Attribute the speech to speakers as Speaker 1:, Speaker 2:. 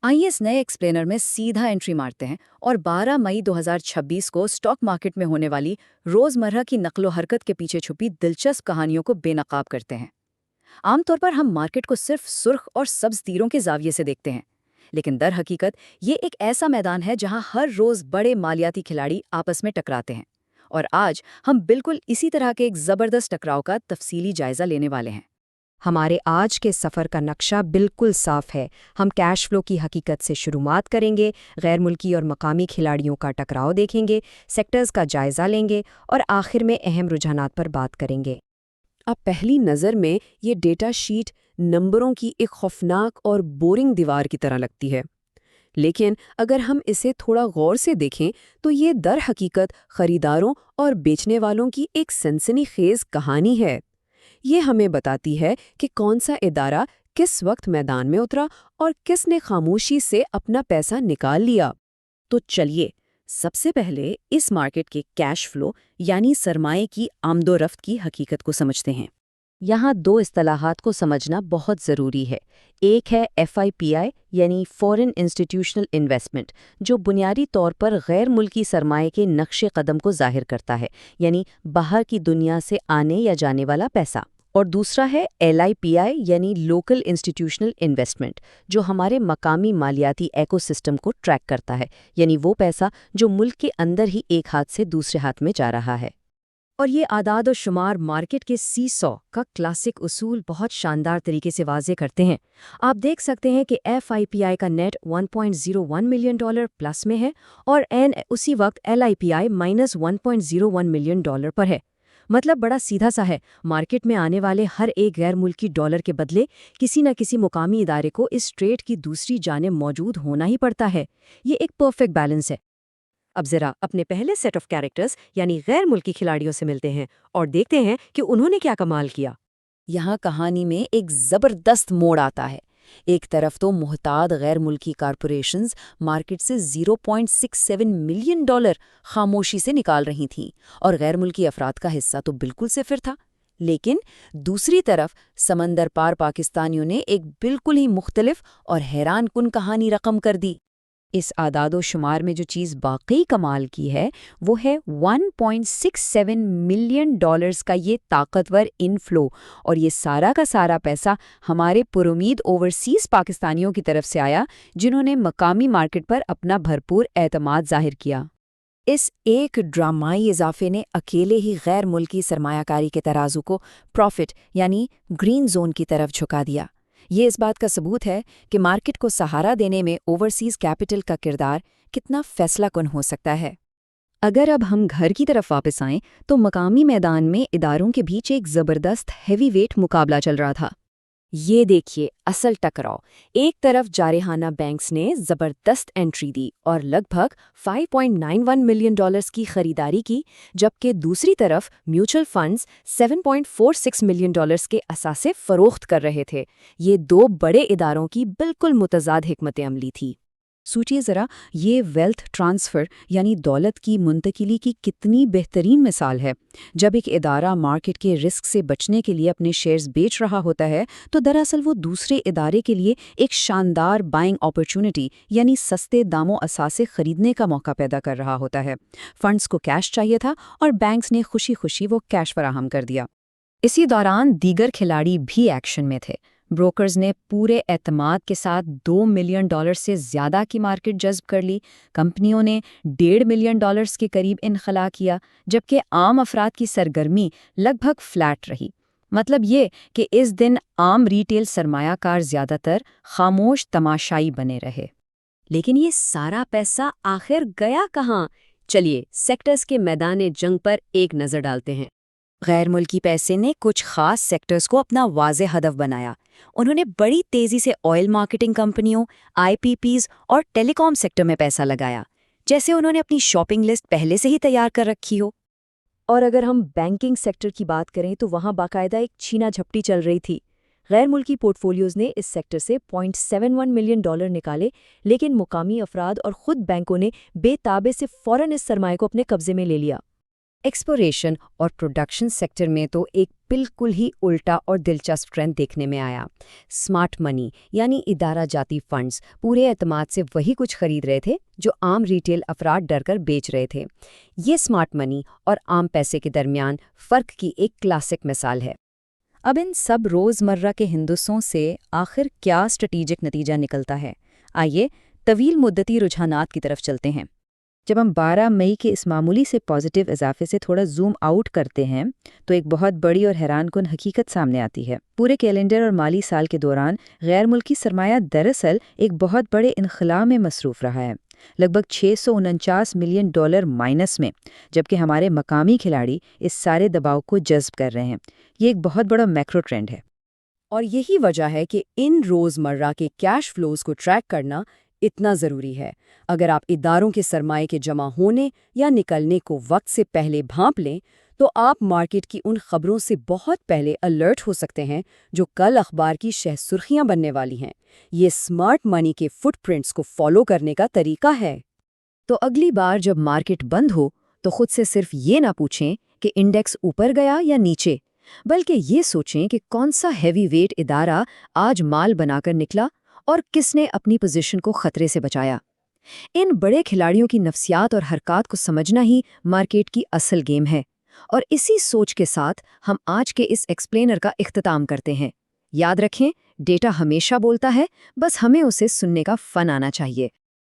Speaker 1: आइए इस नए एक्सप्लेनर में सीधा एंट्री मारते हैं और 12 मई 2026 को स्टॉक मार्केट में होने वाली रोजमर्रा की नकलो हरकत के पीछे छुपी दिलचस्प कहानियों को बेनकाब करते हैं। आमतौर पर हम मार्केट को सिर्फ सुर्ख और सब्ज तीरों के जाविये से देखते हैं, लेकिन दर हकीकत ये एक ऐसा मैदान है जहां हर रोज बड़े मालियाती खिलाड़ी आपस में टकराते हैं। और आज हम बिल्कुल इसी तरह के एक जबरदस्त टकराव का तफसीली जायजा लेने वाले हैं।
Speaker 2: हमारे आज के सफ़र का नक्शा बिल्कुल साफ है। हम कैश फ्लो की हकीकत से शुरुआत करेंगे, गैर मुल्की और मकामी खिलाड़ियों का टकराव देखेंगे, सेक्टर्स का जायज़ा लेंगे और आखिर में अहम रुझानात पर बात करेंगे।
Speaker 3: अब पहली नज़र में ये डेटा शीट नंबरों की एक खौफनाक और बोरिंग दीवार की तरह लगती है, लेकिन अगर हम इसे थोड़ा गौर से देखें तो ये दर हकीकत खरीदारों और बेचने वालों की एक सनसनीखेज कहानी है। ये हमें बताती है कि कौन सा इदारा किस वक्त मैदान में उतरा और किसने खामोशी से अपना पैसा निकाल लिया।
Speaker 1: तो चलिए सबसे पहले इस मार्केट के कैश फ्लो यानी सरमाए की आमदोरफ्त की हकीकत को समझते हैं। यहाँ दो इस्तलाहात को समझना बहुत ज़रूरी है। एक है FIPI यानी फॉरेन इंस्टीट्यूशनल इन्वेस्टमेंट, जो बुनियादी तौर पर गैर मुल्की सरमाए के नक्शे कदम को जाहिर करता है, यानी बाहर की दुनिया से आने या जाने वाला पैसा। और दूसरा है LIPI यानी लोकल इंस्टीट्यूशनल इन्वेस्टमेंट, जो हमारे मकामी मालियाती इकोसिस्टम को ट्रैक करता है, यानी वो पैसा जो मुल्क के अंदर ही एक हाथ से दूसरे हाथ में जा रहा है। और ये आदाद और शुमार मार्केट के सीसॉ का क्लासिक उसूल बहुत शानदार तरीके से वाज़े करते हैं। आप देख सकते हैं कि FIPI का नेट $1.01 मिलियन प्लस में है और उसी वक्त LIPI माइनस $1.01 मिलियन पर है। मतलब बड़ा सीधा सा है, मार्केट में आने वाले हर एक गैर मुल्की डॉलर के बदले किसी न किसी मुकामी इदारे को इस ट्रेड की दूसरी जानिब मौजूद होना ही पड़ता है। ये एक परफेक्ट बैलेंस है। अब जरा अपने पहले सेट ऑफ कैरेक्टर्स यानी गैर मुल्की खिलाड़ियों से मिलते हैं और देखते हैं कि उन्होंने क्या कमाल किया। यहाँ कहानी में एक जबरदस्त मोड़ आता है। एक तरफ तो मुहताद गैर मुल्की कॉरपोरेशंस मार्केट से $0.67 मिलियन खामोशी से निकाल रही थीं और गैर मुल्की अफराद का हिस्सा तो बिल्कुल सिफर था। लेकिन दूसरी तरफ समंदर पार पाकिस्तानियों ने एक बिल्कुल ही मुख्तलिफ और हैरान कुन कहानी रकम कर दी।
Speaker 2: इस आदादो शुमार में जो चीज़ बाक़ई कमाल की है वो है $1.67 मिलियन का ये ताकतवर इनफ्लो, और ये सारा का सारा पैसा हमारे पुरुमीद ओवरसीज़ पाकिस्तानियों की तरफ से आया, जिन्होंने मकामी मार्केट पर अपना भरपूर एतमाद जाहिर किया।
Speaker 1: इस एक ड्रामाई इजाफे ने अकेले ही गैर मुल्की सरमायाकारी के तराजू को प्रॉफिट यानी ग्रीन जोन की तरफ झुका दिया। ये इस बात का सबूत है कि मार्केट को सहारा देने में ओवरसीज़ कैपिटल का किरदार कितना फैसलाकुन हो सकता है।
Speaker 2: अगर अब हम घर की तरफ वापस आएं तो मकामी मैदान में इदारों के बीच एक ज़बरदस्त हैवी वेट मुकाबला चल रहा था।
Speaker 3: ये देखिए असल टकराव। एक तरफ जारहाना बैंक्स ने ज़बरदस्त एंट्री दी और लगभग $5.91 मिलियन की खरीदारी की, जबकि दूसरी तरफ म्यूचुअल फंड्स $7.46 मिलियन के असासे फ़रोख्त कर रहे थे। ये दो बड़े इदारों की बिल्कुल मुतज़ाद हिकमत अमली थी।
Speaker 2: सोचिए ज़रा, ये वेल्थ ट्रांसफ़र यानी दौलत की मुंतकिली की कितनी बेहतरीन मिसाल है। जब एक इदारा मार्केट के रिस्क से बचने के लिए अपने शेयर्स बेच रहा होता है तो दरअसल वो दूसरे इदारे के लिए एक शानदार बाइंग अपॉर्चुनिटी यानी सस्ते दामों असासे खरीदने का मौका पैदा कर रहा होता है। फंड्स को कैश चाहिए था और बैंक्स ने खुशी खुशी वो कैश फराहम कर दिया। इसी दौरान दीगर खिलाड़ी भी एक्शन में थे। ब्रोकर्स ने पूरे एतमाद के साथ $2 मिलियन से ज़्यादा की मार्केट जज़्ब कर ली। कंपनियों ने $1.5 मिलियन के करीब इनखला किया, जबकि आम अफराद की सरगर्मी लगभग फ्लैट रही। मतलब ये कि इस दिन आम रिटेल सरमायाकार ज़्यादातर खामोश तमाशाई बने रहे।
Speaker 3: लेकिन ये सारा पैसा आखिर गया कहाँ? चलिए सेक्टर्स के मैदान जंग पर एक नज़र डालते हैं।
Speaker 1: गैर मुल्की पैसे ने कुछ खास सेक्टर्स को अपना वाज़े हदफ बनाया। उन्होंने बड़ी तेज़ी से ऑयल मार्केटिंग कंपनियों, IPPs और टेलीकॉम सेक्टर में पैसा लगाया, जैसे उन्होंने अपनी शॉपिंग लिस्ट पहले से ही तैयार कर रखी हो।
Speaker 3: और अगर हम बैंकिंग सेक्टर की बात करें तो वहाँ बाकायदा एक छीना झपटी चल रही थी। गैर मुल्की पोर्टफोलियोज़ ने इस सेक्टर से $0.71 मिलियन निकाले, लेकिन मुकामी अफराद और ख़ुद बैंकों ने बेताबे से फ़ौरन इस सरमाए को अपने कब्ज़े में ले लिया। ایکسپلوریشن اور پروڈکشن سیکٹر میں تو ایک بالکل ہی الٹا اور دلچسپ ٹرینڈ دیکھنے میں آیا۔ اسمارٹ منی یعنی ادارہ جاتی فنڈز پورے اعتماد سے وہی کچھ خرید رہے تھے جو عام ریٹیل افراد ڈر کر بیچ رہے تھے۔ یہ اسمارٹ منی اور عام پیسے کے درمیان فرق کی ایک کلاسک مثال ہے۔
Speaker 1: اب ان سب روزمرہ کے ہندسوں سے آخر کیا اسٹریٹجک نتیجہ نکلتا ہے؟ آئیے طویل مدتی رجحانات کی طرف چلتے ہیں۔ جب ہم 12 مئی کے اس معمولی سے پازیٹیو اضافے سے تھوڑا زوم آؤٹ کرتے ہیں تو ایک بہت بڑی اور حیران کن حقیقت سامنے آتی ہے۔ پورے کیلنڈر اور مالی سال کے دوران غیر ملکی سرمایہ دراصل ایک بہت بڑے انخلاء میں مصروف رہا ہے، لگ بھگ $649 ملین مائنس میں، جبکہ ہمارے مقامی کھلاڑی اس سارے دباؤ کو جذب کر رہے ہیں۔ یہ ایک بہت بڑا میکرو ٹرینڈ ہے۔
Speaker 3: اور یہی وجہ ہے کہ ان روزمرہ کے کیش فلوز کو ٹریک کرنا اتنا ضروری ہے۔ اگر آپ اداروں کے سرمایے کے جمع ہونے یا نکلنے کو وقت سے پہلے بھانپ لیں تو آپ مارکیٹ کی ان خبروں سے بہت پہلے الرٹ ہو سکتے ہیں جو کل اخبار کی شہ سرخیاں بننے والی ہیں۔ یہ اسمارٹ منی کے فٹ پرنٹس کو فالو کرنے کا طریقہ ہے۔
Speaker 2: تو اگلی بار جب مارکیٹ بند ہو تو خود سے صرف یہ نہ پوچھیں کہ انڈیکس اوپر گیا یا نیچے، بلکہ یہ سوچیں کہ کون سا ہیوی ویٹ ادارہ آج مال بنا کر نکلا اور کس نے اپنی پوزیشن کو خطرے سے بچایا۔ ان بڑے کھلاڑیوں کی نفسیات اور حرکات کو سمجھنا ہی مارکیٹ کی اصل گیم ہے، اور اسی سوچ کے ساتھ ہم آج کے اس ایکسپلینر کا اختتام کرتے ہیں۔ یاد رکھیں، ڈیٹا ہمیشہ بولتا ہے، بس ہمیں اسے سننے کا فن آنا چاہیے۔